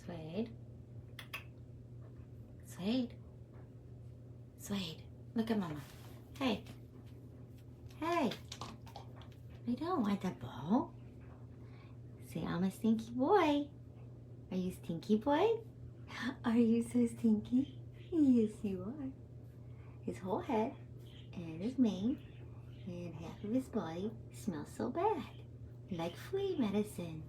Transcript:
Suede. Suede. Suede. Look at Mama. Hey. Hey. I don't want the ball. Say, I'm a stinky boy. Are you stinky boy? Are you so stinky? Yes, you are. His whole head and his mane and half of his body smells so bad. Like flea medicine.